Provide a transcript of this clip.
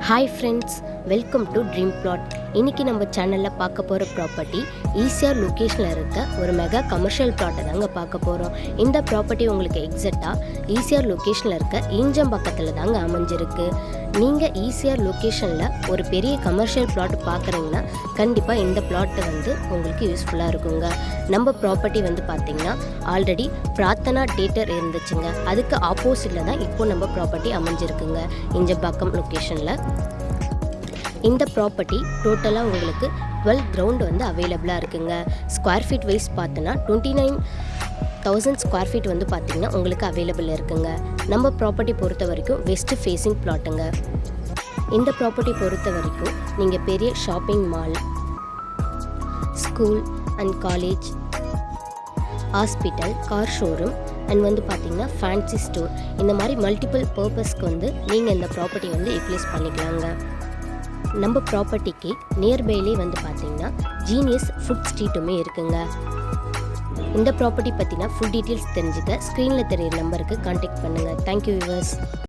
Hi friends, welcome to dream flat. இன்றைக்கி நம்ம சேனலில் பார்க்க போகிற ப்ராப்பர்ட்டி ஈசிஆர் லொக்கேஷனில் இருக்க ஒரு மெகா கமர்ஷியல் ப்ளாட்டை தாங்க பார்க்க போகிறோம். இந்த ப்ராப்பர்ட்டி உங்களுக்கு எக்ஸாக்டாக ஈசிஆர் லொக்கேஷனில் இருக்க ஈஞ்சம்பக்கத்தில் தாங்க அமைஞ்சிருக்கு. நீங்கள் ஈசிஆர் லொக்கேஷனில் ஒரு பெரிய கமர்ஷியல் பிளாட் பார்க்குறீங்கன்னா கண்டிப்பாக இந்த பிளாட்டு உங்களுக்கு யூஸ்ஃபுல்லாக இருக்குங்க. நம்ம ப்ராப்பர்ட்டி பார்த்திங்கன்னா ஆல்ரெடி பிரார்த்தனா தியேட்டர் இருந்துச்சுங்க. அதுக்கு ஆப்போசிட்டில் தான் இப்போ நம்ம ப்ராப்பர்ட்டி அமைஞ்சிருக்குங்க ஈஞ்சம்பாக்கம் லொக்கேஷனில். இந்த ப்ராப்பர்ட்டி டோட்டலாக உங்களுக்கு 12 கிரவுண்ட் அவைலபிளாக இருக்குங்க. ஸ்கொயர் ஃபீட் வைஸ் பார்த்தோன்னா 29,000 ஸ்கொயர் ஃபீட் பார்த்திங்கன்னா உங்களுக்கு அவைலபிள் இருக்குங்க. நம்ம ப்ராப்பர்ட்டி பொறுத்த வரைக்கும் வெஸ்ட் ஃபேஸிங் பிளாட்டுங்க. இந்த ப்ராப்பர்ட்டி பொறுத்த வரைக்கும் நீங்கள் பெரிய shopping mall, school and college, hospital, car showroom and பார்த்திங்கன்னா ஃபேன்சி ஸ்டோர், இந்த மாதிரி மல்டிபிள் பர்பஸ்க்கு நீங்கள் இந்த ப்ராப்பர்ட்டி யூட்டிலைஸ் பண்ணிக்கலாங்க. நம்ம ப்ராப்பர்ட்டிக்கு நியர்பைலே பார்த்திங்கன்னா ஜீனியஸ் ஃபுட் ஸ்ட்ரீட்டுமே இருக்குங்க. இந்த ப்ராப்பர்ட்டி பற்றினா ஃபுல் டீட்டெயில்ஸ் தெரிஞ்சுக்க ஸ்க்ரீனில் தெரியிற நம்பருக்கு கான்டாக்ட் பண்ணுங்கள். Thank you viewers.